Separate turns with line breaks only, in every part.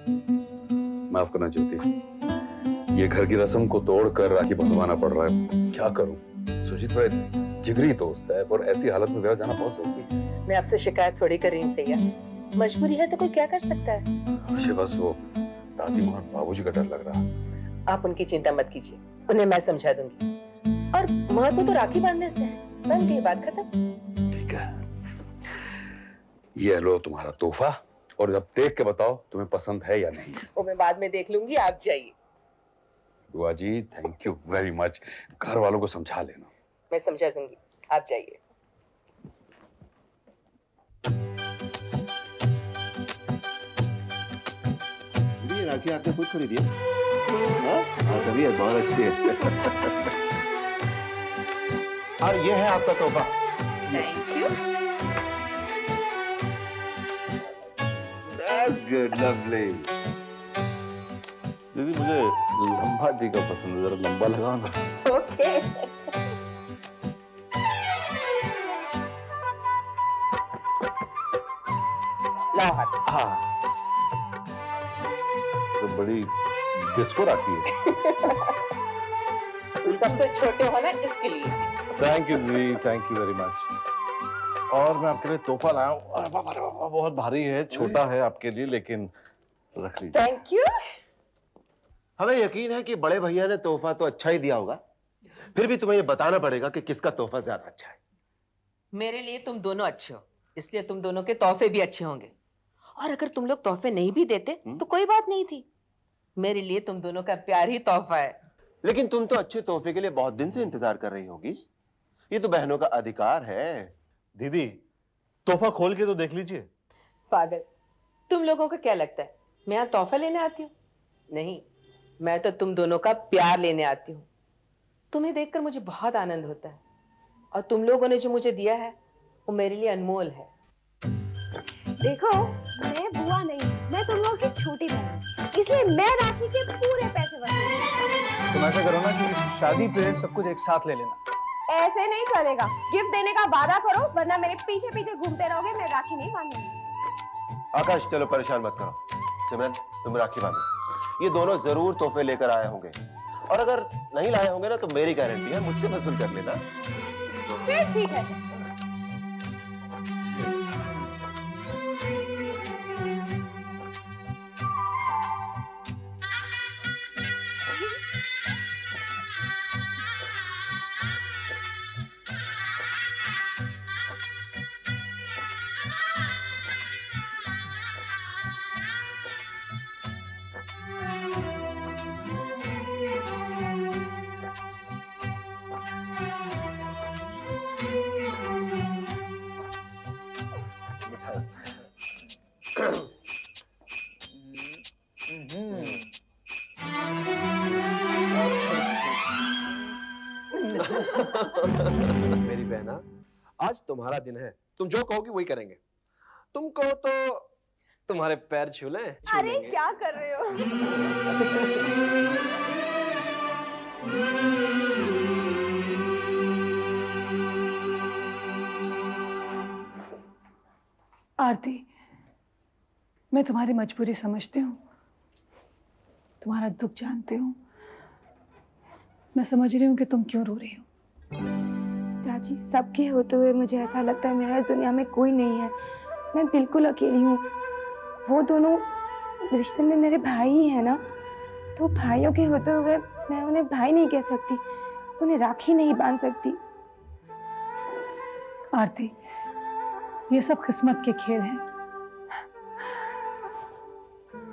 माफ करना ज्योति, ये घर की रस्म को तोड़कर राखी बंधवाना पड़ रहा है। क्या करूं? सुजीत बड़े जिगरी दोस्त है और ऐसी हालत में मेरा जाना बहुत जरूरी है।
मैं आपसे शिकायत थोड़ी कर रही हूँ भैया, मजबूरी है तो कोई क्या कर सकता है।
मुझे बस वो दादी माँ और बाबूजी का डर लग रहा।
आप उनकी चिंता मत कीजिए, उन्हें मैं समझा दूंगी। और महत्व तो राखी बांधने से है, बन गई बात खत्म।
ठीक है, ये लो तुम्हारा तोहफा, और अब देख के बताओ तुम्हें पसंद है या नहीं।
वो मैं बाद में देख लूंगी, आप जाइए।
बुआ जी थैंक यू वेरी मच, घर वालों को समझा लेना।
मैं समझा दूंगी, आप जाइए।
ये राखी आपने खुद खरीदी है? हाँ तभी है, बहुत अच्छी है। और ये है आपका तोहफा।
Thank you.
That's good, lovely.
दीदी मुझे लंबा टीका पसंद है, जरा लंबा लगाओ ना।
ओके। लाओ हाथ।
हाँ, तो बड़ी डिस्को राखी है।
तुम सबसे छोटे हो ना, इसके लिए।
थैंक यू दीदी, थैंक यू वेरी मच। और मैं आपके लिए तोहफा लाया हूँ। अरे बाप रे बाप, बहुत भारी है, छोटा है आपके लिए, लेकिन रख लीजिए।
Thank you.
हमें यकीन है कि बड़े भैया ने तोहफा तो अच्छा ही दिया होगा, फिर भी तुम्हें ये बताना पड़ेगा कि किसका तोहफा ज्यादा अच्छा है।
मेरे लिए तुम दोनों अच्छे हो, इसलिए तुम दोनों के तोहफे भी अच्छे होंगे। और अगर तुम लोग तोहफे नहीं भी देते तो कोई बात नहीं थी। मेरे लिए तुम दोनों का प्यार ही तोहफा है।
लेकिन तुम तो अच्छे तोहफे के लिए बहुत दिन से इंतजार कर रही होगी। ये तो बहनों का अधिकार है।
दीदी तोहफा खोल के तो देख लीजिए।
पागल, तुम लोगों को क्या लगता है मैं यहाँ तोहफा लेने आती हूँ? नहीं, मैं तो तुम दोनों का प्यार लेने आती हूँ। तुम्हें देखकर मुझे बहुत आनंद होता है, और तुम लोगों ने जो मुझे दिया है वो मेरे लिए अनमोल है।
देखो, मैं बुआ नहीं, मैं तुम लोगों की छोटी बहन, इसलिए मैं राखी के पूरे पैसे वसूलूंगी।
तुम ऐसा करो ना कि शादी पे सब कुछ एक साथ ले लेना।
ऐसे नहीं चलेगा, गिफ्ट देने का वादा करो, वरना मेरे पीछे पीछे घूमते रहोगे, मैं राखी नहीं बांधूंगी।
आकाश चलो परेशान मत करो। सिमरन तुम राखी बांधो। ये दोनों जरूर तोहफे लेकर आए होंगे, और अगर नहीं लाए होंगे ना तो मेरी गारंटी है, मुझसे वसूल कर लेना।
फिर ठीक है।
मेरी बहना, आज तुम्हारा दिन है, तुम जो कहोगी वही करेंगे। तुम कहो तो तुम्हारे पैर छू लें?
अरे क्या कर रहे हो?
आरती, मैं तुम्हारी मजबूरी समझती हूँ, तुम्हारा दुख जानती हूँ। मैं समझ रही हूँ कि तुम क्यों रो रही हो।
चाची, सबके होते हुए मुझे ऐसा लगता है मेरा इस दुनिया में कोई नहीं है। मैं बिल्कुल अकेली हूँ। वो दोनों रिश्ते में मेरे भाई ही है ना, तो भाइयों के होते हुए मैं उन्हें भाई नहीं कह सकती, उन्हें राखी नहीं बांध सकती।
आरती, ये सब किस्मत के खेल हैं।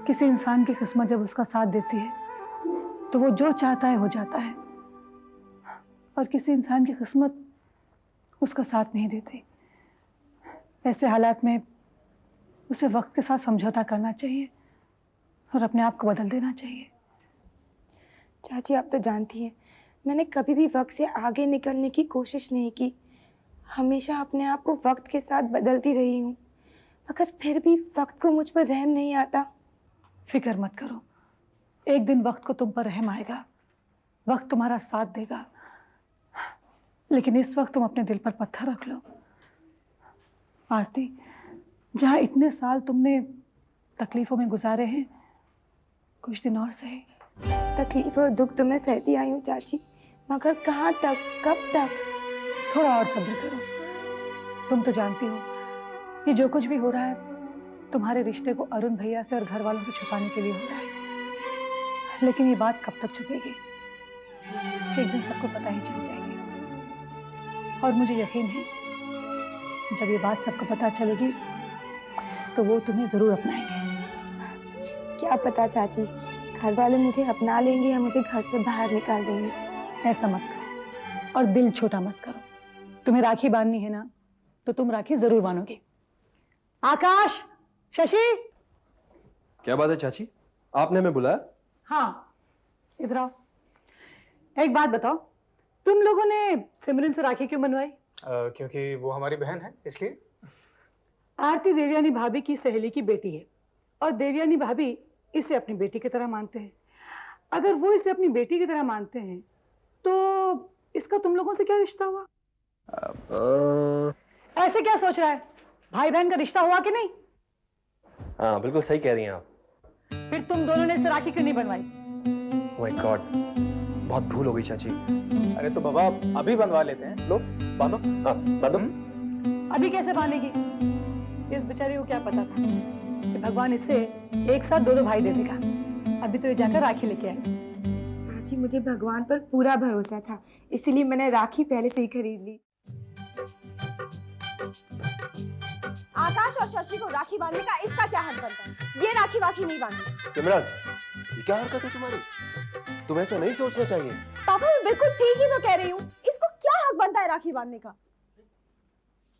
किसी इंसान की किस्मत जब उसका साथ देती है तो वो जो चाहता है हो जाता है, और किसी इंसान की किस्मत उसका साथ नहीं देती। ऐसे हालात में उसे वक्त के साथ समझौता करना चाहिए और अपने आप को बदल देना चाहिए।
चाची, आप तो जानती हैं, मैंने कभी भी वक्त से आगे निकलने की कोशिश नहीं की। हमेशा अपने आप को वक्त के साथ बदलती रही हूँ, मगर फिर भी वक्त को मुझ पर रहम नहीं आता।
फिक्र मत करो, एक दिन वक्त को तुम पर रहम आएगा, वक्त तुम्हारा साथ देगा। लेकिन इस वक्त तुम अपने दिल पर पत्थर रख लो। आरती, जहाँ इतने साल तुमने तकलीफों में गुजारे हैं, कुछ दिन और सही।
तकलीफ और दुख तो मैं सहती आई हूँ चाची, मगर कहाँ तक, कब तक?
थोड़ा और सब्र करो। तुम तो जानती हो कि जो कुछ भी हो रहा है तुम्हारे रिश्ते को अरुण भैया से और घर वालों से छुपाने के लिए हो रहा है, लेकिन ये बात कब तक छुपेगी? एक दिन सबको पता ही चल जाएगी। और मुझे यकीन है जब ये बात सबको पता चलेगी तो वो तुम्हें जरूर अपनाएंगे।
क्या पता चाची, घर वाले मुझे अपना लेंगे या मुझे घर से बाहर निकाल देंगे।
ऐसा मत करो और दिल छोटा मत करो। तुम्हें राखी बांधनी है ना, तो तुम राखी जरूर बांधोगे। आकाश, शशि,
क्या बात है चाची, आपने हमें बुलाया?
हाँ इधर आओ। एक बात बताओ, तुम लोगों ने सिमरन से राखी क्यों बनवाई?
क्योंकि वो हमारी बहन है इसलिए।
आरती देवयानी भाभी की सहेली की बेटी है और देवयानी भाभी इसे अपनी बेटी की तरह मानते हैं। अगर वो इसे अपनी बेटी की तरह मानते हैं तो इसका तुम लोगों से क्या रिश्ता हुआ? ऐसे क्या सोच रहा है? भाई बहन का रिश्ता हुआ कि नहीं?
हाँ बिल्कुल सही कह रही हैं आप।
फिर तुम दोनों ने इसे राखी क्यों नहीं बनवाई?
ओह माय गॉड, बहुत भूल हो गई चाची।
अरे तो बाबा अभी बनवा लेते हैं, लो बांधो।
हाँ बांधो।
अभी कैसे बांधेगी? इस बेचारी को क्या पता था कि भगवान इसे एक साथ दो भाई दे देगा। अभी तो ये जाकर राखी लेके आई।
चाची, मुझे भगवान पर पूरा भरोसा था, इसीलिए मैंने राखी पहले से ही खरीद ली।
आकाश और शशि को राखी बांधने का इसका क्या हक बनता है? ये राखी वाखी नहीं बांधनी।
सिमरन, ये क्या हरकत है तुम्हारी? तुम ऐसा नहीं सोचना चाहिए।
पापा मैं बिल्कुल ठीक ही तो कह रही हूँ, इसको क्या हक बनता है राखी बांधने का?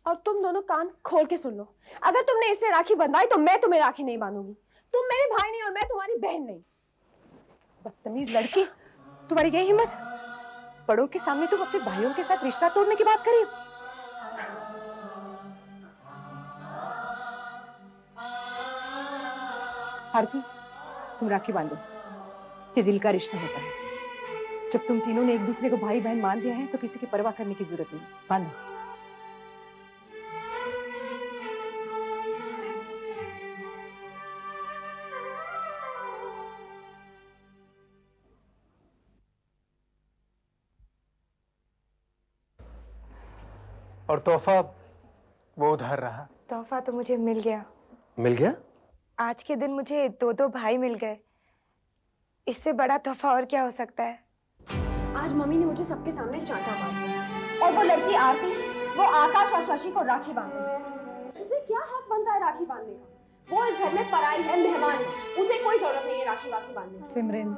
और तुम दोनों कान खोल के सुन लो, अगर तुमने इससे राखी बंधवाई तो मैं तुम्हें राखी नहीं बांधूंगी। तुम मेरे भाई नहीं और मैं तुम्हारी बहन नहीं।
बदतमीज लड़की, तुम्हारी यही हिम्मत? बड़ों के सामने तुम अपने भाइयों के साथ रिश्ता तोड़ने की बात करी। आरती, तुम राखी बांधो, ये दिल का रिश्ता होता है। जब तुम तीनों ने एक दूसरे को भाई बहन मान लिया है तो किसी की परवाह करने की जरूरत नहीं। बांधो।
और तोहफा वो उधार रहा।
तोहफा तो मुझे मिल गया।
मिल गया?
आज के दिन मुझे दो भाई मिल गए। इससे बड़ा तोहफा और क्या हो सकता है?
आज मम्मी ने मुझे सबके सामने चांटा मार दिया और वो लड़की आरती, वो आकाश और शशि को राखी बांध रही है। उसे क्या हक बनता है राखी बांधने का? वो इस घर में पराई है, मेहमान है, उसे कोई जरूरत नहीं है राखी वाखी बांधने की।
सिमरन,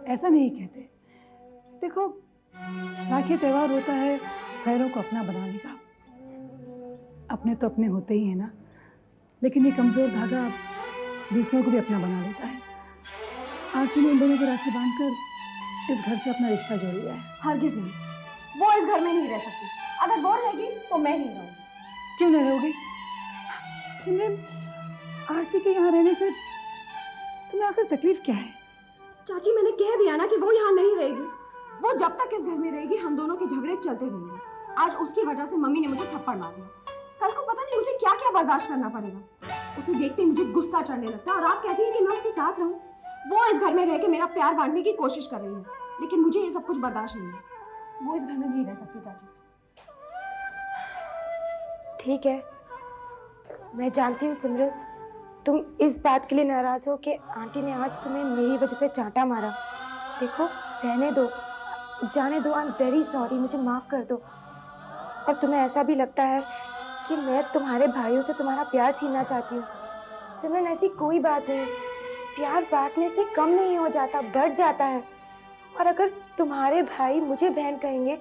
ऐसा नहीं कहते। देखो, राखी त्योहार होता है गैरों को अपना बनाने का। अपने तो अपने होते ही है ना, लेकिन ये कमजोर धागा दूसरों को भी अपना बना लेता है। आरती ने इन दोनों को राखी बांधकर इस घर से अपना रिश्ता जोड़ लिया है।
हरगिज नहीं, वो इस घर में नहीं रह सकती। अगर वो रहेगी तो मैं नहीं रहूंगी।
क्यों नहीं रहोगी? सिमरन, आरती के यहाँ रहने से तुम्हें आखिर तकलीफ क्या है?
चाची मैंने कह दिया ना कि वो यहाँ नहीं रहेगी। वो जब तक इस घर में रहेगी हम दोनों के झगड़े चलते रहेंगे। आज उसकी वजह से मम्मी ने मुझे थप्पड़ मार दिया, कल को पता नहीं मुझे क्या क्या बर्दाश्त करना पड़ेगा। उसे देखते ही मुझे गुस्सा चढ़ने लगता है और आप कहती हैं कि मैं उसके साथ रहूं। वो इस घर में रह के मेरा प्यार बांटने की कोशिश कर रही है, लेकिन मुझे ये सब कुछ बर्दाश्त नहीं है। वो इस घर में नहीं रह सकती चाची।
ठीक है, मैं जानती हूँ सिमरन, तुम इस बात के लिए नाराज हो कि आंटी ने आज तुम्हें मेरी वजह से चांटा मारा। देखो, रहने दो, जाने दो। आई एम वेरी सॉरी, मुझे माफ़ कर दो। और तुम्हें ऐसा भी लगता है कि मैं तुम्हारे भाइयों से तुम्हारा प्यार छीनना चाहती हूँ। सिमरन, ऐसी कोई बात नहीं। प्यार बांटने से कम नहीं हो जाता, बढ़ जाता है। और अगर तुम्हारे भाई मुझे बहन कहेंगे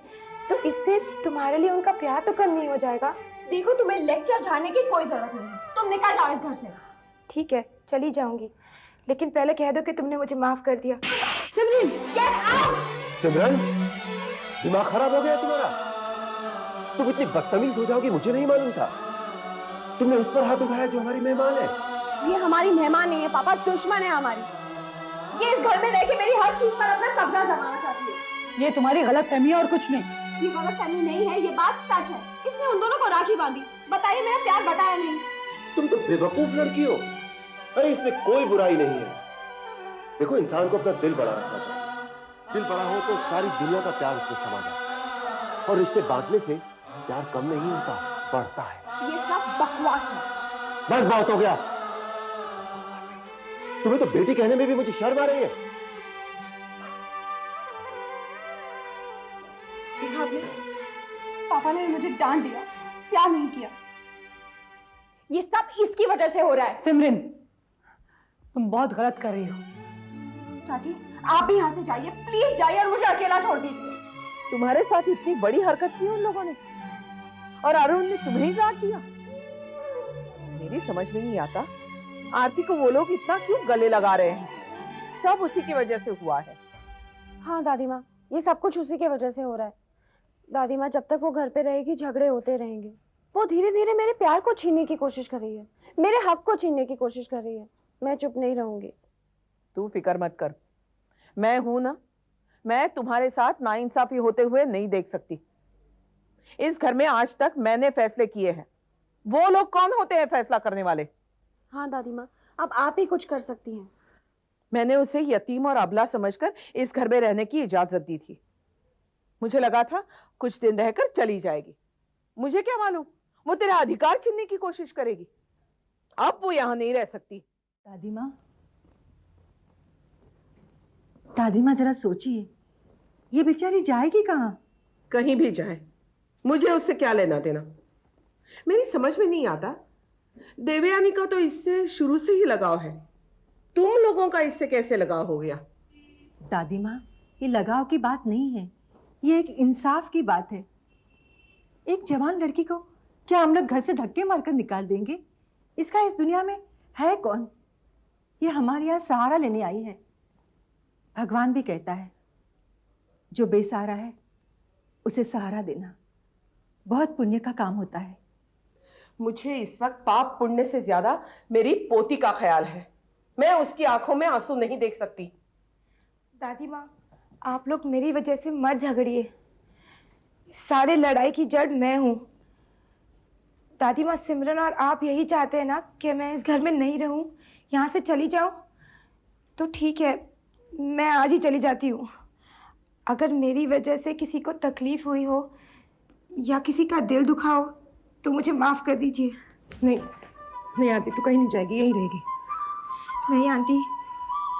तो इससे तुम्हारे लिए उनका प्यार तो कम नहीं हो जाएगा।
देखो, तुम्हें लेक्चर झाड़ने की कोई जरूरत नहीं है। तुम निकल जाओ इस घर से।
ठीक है, चली जाऊंगी, लेकिन पहले कह दो कि तुमने मुझे माफ कर दिया।
सिमरन, गेट आउट।
सिमरन, दिमाग खराब हो गया तुम्हारा? तुम इतनी बदतमीज हो जाओगी मुझे नहीं मालूम था। तुमने उस पर हाथ उठाया जो हमारी मेहमान है।
ये हमारी मेहमान नहीं है पापा, दुश्मन है हमारी। ये इस घर में रह के मेरी हर चीज पर अपना कब्जा जमाना चाहती है।
ये तुम्हारी गलतफहमी है और कुछ नहीं।
ये गलतफहमी नहीं है, ये बात सच है। इसने उन दोनों को राखी बांधी। बताइए, मेरा प्यार बताया नहीं।
तुम तो बेवकूफ लड़की हो। अरे इसमें कोई बुराई नहीं है। देखो, इंसान को अपना दिल बड़ा रखना चाहिए। दिल बड़ा हो तो सारी दुनिया का प्यार उसमें समा जाता है, और रिश्ते बांटने से प्यार कम नहीं होता, बढ़ता है।
ये सब बकवास है।
बस बहुत हो गया। सब बकवास है। तुम्हें तो बेटी कहने में भी मुझे शर्म आ रही है।
देखा आपने, पापा ने मुझे डांट दिया, प्यार नहीं किया। ये सब इसकी वजह से हो रहा है।
सिमरन, तुम बहुत गलत कर रही हो।
चाची, आप भी यहाँ से जाइए, प्लीज जाइए और मुझे अकेला छोड़ दीजिए।
तुम्हारे साथ इतनी बड़ी हरकत की उन लोगों ने, और अरुण ने तुम्हें ही डांट दिया। मेरी समझ में नहीं आता आरती को वो लोग इतना क्यों गले लगा रहे हैं। सब उसी की वजह से हुआ है।
हाँ दादी माँ, ये सब कुछ उसी की वजह से हो रहा है। दादी माँ, जब तक वो घर पे रहेगी झगड़े होते रहेंगे। वो धीरे धीरे मेरे प्यार को छीनने की कोशिश कर रही है, मेरे हक को छीनने की कोशिश कर रही है। मैं चुप नहीं रहूंगी।
तू फिक्र मत कर, मैं हूं ना। मैं तुम्हारे साथ नाइंसाफी होते हुए नहीं देख सकती। इस घर में आज तक मैंने फैसले किए हैं। वो लोग कौन होते हैं फैसला करने वाले?
हाँ दादी माँ, अब आप ही कुछ कर सकती हैं।
मैंने उसे यतीम और अबला समझकर इस घर में रहने की इजाजत दी थी। मुझे लगा था कुछ दिन रहकर चली जाएगी। मुझे क्या मालूम वो तेरा अधिकार छीनने की कोशिश करेगी। अब वो यहां नहीं रह सकती।
दादी माँ जरा सोचिए, ये बेचारी जाएगी कहाँ?
कहीं भी जाए, मुझे उससे क्या लेना देना। मेरी समझ में नहीं आता, देवयानी का तो इससे शुरू से ही लगाव है, तुम लोगों का इससे कैसे लगाव हो गया?
दादी माँ, ये लगाव की बात नहीं है, ये एक इंसाफ की बात है। एक जवान लड़की को क्या हम लोग घर से धक्के मारकर निकाल देंगे? इसका इस दुनिया में है कौन? ये हमारे यहाँ सहारा लेने आई है। भगवान भी कहता है, जो बेसहारा है उसे सहारा देना बहुत पुण्य का काम होता है।
मुझे इस वक्त पाप पुण्य से ज्यादा मेरी पोती का ख्याल है। मैं उसकी आंखों में आंसू नहीं देख सकती।
दादी माँ, आप लोग मेरी वजह से मत झगड़िए। सारे लड़ाई की जड़ मैं हूँ। दादी माँ, सिमरन और आप यही चाहते हैं ना कि मैं इस घर में नहीं रहूँ, यहाँ से चली जाऊँ? तो ठीक है, मैं आज ही चली जाती हूँ। अगर मेरी वजह से किसी को तकलीफ हुई हो या किसी का दिल दुखा हो तो मुझे माफ़ कर दीजिए।
नहीं आंटी, तू कहीं नहीं जाएगी, यहीं रहेगी।
नहीं आंटी,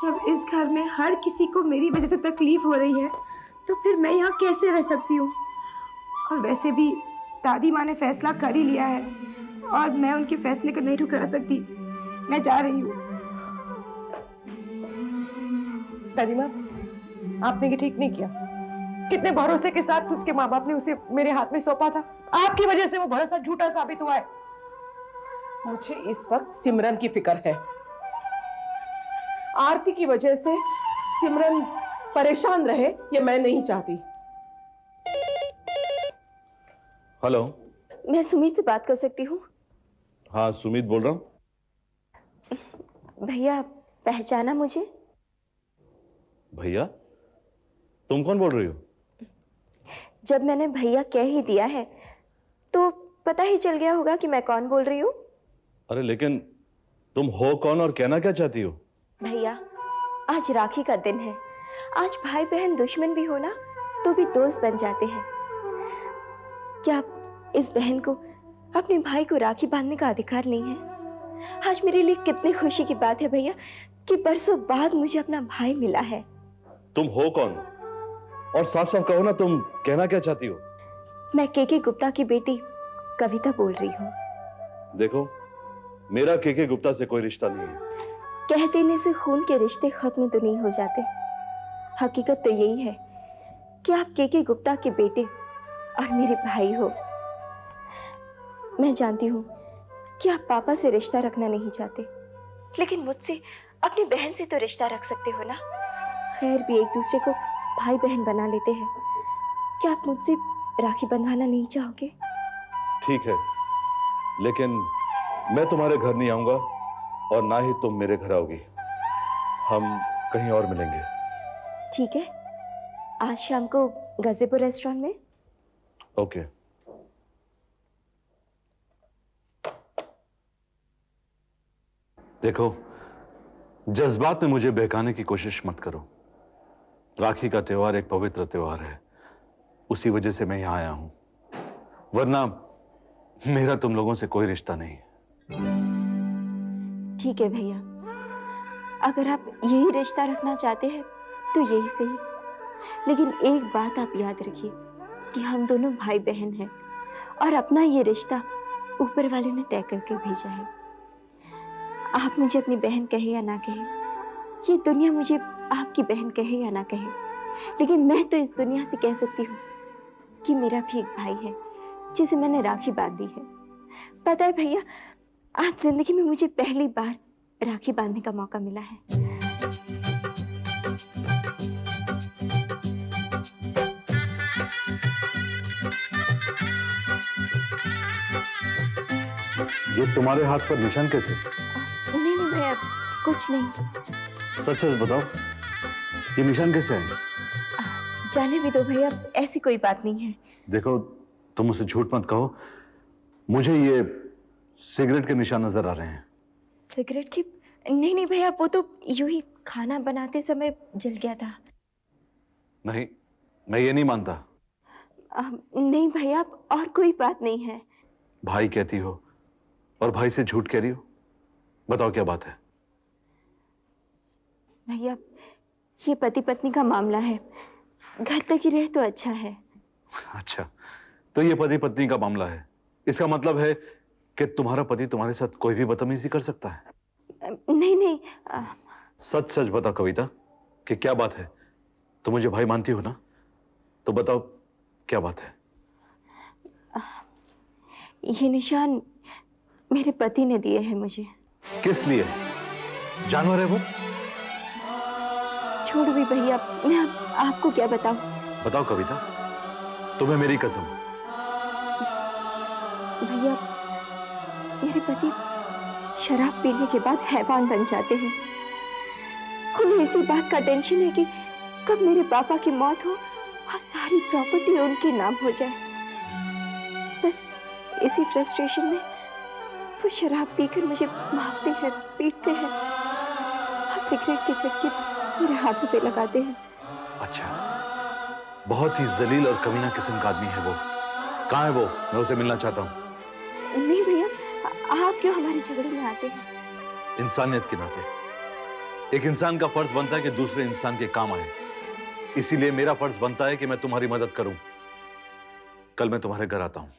जब इस घर में हर किसी को मेरी वजह से तकलीफ हो रही है तो फिर मैं यहाँ कैसे रह सकती हूँ? और वैसे भी दादी माँ ने फैसला कर ही लिया है और मैं उनके फैसले को नहीं ठुकरा सकती। मैं जा रही हूँ।
दादी माँ, आपने ये ठीक नहीं किया। कितने भरोसे के साथ उसके माँ बाप ने उसे मेरे हाथ में सौंपा था। आपकी वजह से वो भरोसा झूठा साबित हुआ है। मुझे इस वक्त सिमरन की फिक्र है। आरती की वजह से सिमरन परेशान रहे ये मैं नहीं चाहती।
हेलो,
मैं सुमित से बात कर सकती हूँ?
हाँ सुमित बोल रहा हूँ।
भैया, पहचाना मुझे?
भैया? तुम कौन बोल रही हो?
जब मैंने भैया कह ही दिया है तो पता ही चल गया होगा कि मैं कौन बोल रही हूँ।
अरे लेकिन तुम हो कौन और कहना क्या चाहती हो?
भैया, आज राखी का दिन है। आज भाई बहन दुश्मन भी हो ना तो भी दोस्त बन जाते हैं। क्या इस बहन को अपने भाई को राखी बांधने का अधिकार नहीं है? आज मेरे लिए कितनी खुशी की बात है भैया कि बरसों बाद मुझे अपना भाई मिला है।
तुम हो कौन और साफ साफ कहो ना, तुम कहना क्या चाहती हो?
मैं केके गुप्ता की बेटी कविता बोल रही हूँ।
देखो, मेरा केके गुप्ता से कोई रिश्ता नहीं है।
कह देने से खून के रिश्ते खत्म तो नहीं हो जाते। हकीकत तो यही है कि आप केके गुप्ता के बेटे और मेरे भाई हो। मैं जानती हूँ कि आप पापा से रिश्ता रखना नहीं चाहते, लेकिन मुझसे अपनी बहन से तो रिश्ता रख सकते हो ना। खैर भी एक दूसरे को भाई बहन बना लेते हैं। क्या आप मुझसे राखी बंधवाना नहीं चाहोगे?
ठीक है, लेकिन मैं तुम्हारे घर नहीं आऊंगा और ना ही तुम मेरे घर आओगी। हम कहीं और मिलेंगे।
ठीक है, आज शाम को गज़ेपुर रेस्टोरेंट में।
ओके। देखो,
जज्बात में मुझे बहकाने की कोशिश मत करो। राखी का त्योहार एक पवित्र त्योहार है, उसी वजह से मैं यहां आया हूं, वरना मेरा तुम लोगों से कोई रिश्ता नहीं है।
ठीक है भैया, अगर आप यही रिश्ता रखना चाहते हैं तो यही सही, लेकिन एक बात आप याद रखिए कि हम दोनों भाई बहन हैं और अपना ये रिश्ता ऊपर वाले ने तय करके भेजा है। आप मुझे अपनी बहन कहे या ना कहे, ये दुनिया मुझे आपकी बहन कहे या ना कहे, लेकिन मैं तो इस दुनिया से कह सकती हूँ कि मेरा भी एक भाई है जिसे मैंने राखी बांधी है। पता है भैया, आज जिंदगी में मुझे पहली बार राखी बांधने का मौका मिला है।
ये तुम्हारे हाथ पर निशान कैसे?
नहीं नहीं भैया, कुछ नहीं।
सच सच बताओ, ये निशान कैसे है?
जाने भी दो भैया, ऐसी कोई बात नहीं है।
देखो, तुम मुझसे झूठ मत कहो, मुझे ये सिगरेट के निशान नजर आ रहे हैं।
सिगरेट की? नहीं नहीं भैया, वो तो यूं ही खाना बनाते समय जल गया था।
नहीं, मैं ये नहीं मानता।
नहीं भैया, और कोई बात नहीं है।
भाई कहती हो और भाई से झूठ कह रही हो, बताओ क्या बात है?
भैया, ये पति पत्नी का मामला है, घर तक ही रहे तो अच्छा है।
अच्छा, तो ये पति पत्नी का मामला है, इसका मतलब है कि तुम्हारा पति तुम्हारे साथ कोई भी बदतमीजी कर सकता है?
नहीं नहीं।
सच सच बताओ कविता, कि क्या बात है? तुम मुझे भाई मानती हो ना? तो बताओ क्या बात है?
ये निशान मेरे पति ने दिए हैं मुझे।
किस लिए? जानवर है वो?
छोड़ भी भैया, मैं अब आपको क्या बताऊं?
बताओ कविता, तुम्हें मेरी कसम।
भैया, मेरे पति शराब पीने के बाद हैवान बन जाते हैं। उन्हें इसी बात का टेंशन है कि कब मेरे पापा की मौत हो और सारी प्रॉपर्टी उनके नाम हो जाए। बस इसी फ्रस्ट्रेशन में वो शराब पीकर मुझे मारते हैं, पीटते हैं और सिगरेट के चटके मेरे हाथों पे लगाते हैं।
अच्छा, बहुत ही जलील और कमीना किस्म का आदमी है वो। कहाँ है वो? मैं उसे मिलना चाहता हूँ।
नहीं भैया, आप क्यों हमारे झगड़े में आते हैं?
इंसानियत के नाते एक इंसान का फर्ज बनता है कि दूसरे इंसान के काम आए, इसीलिए मेरा फर्ज बनता है कि मैं तुम्हारी मदद करूं। कल मैं तुम्हारे घर आता हूं।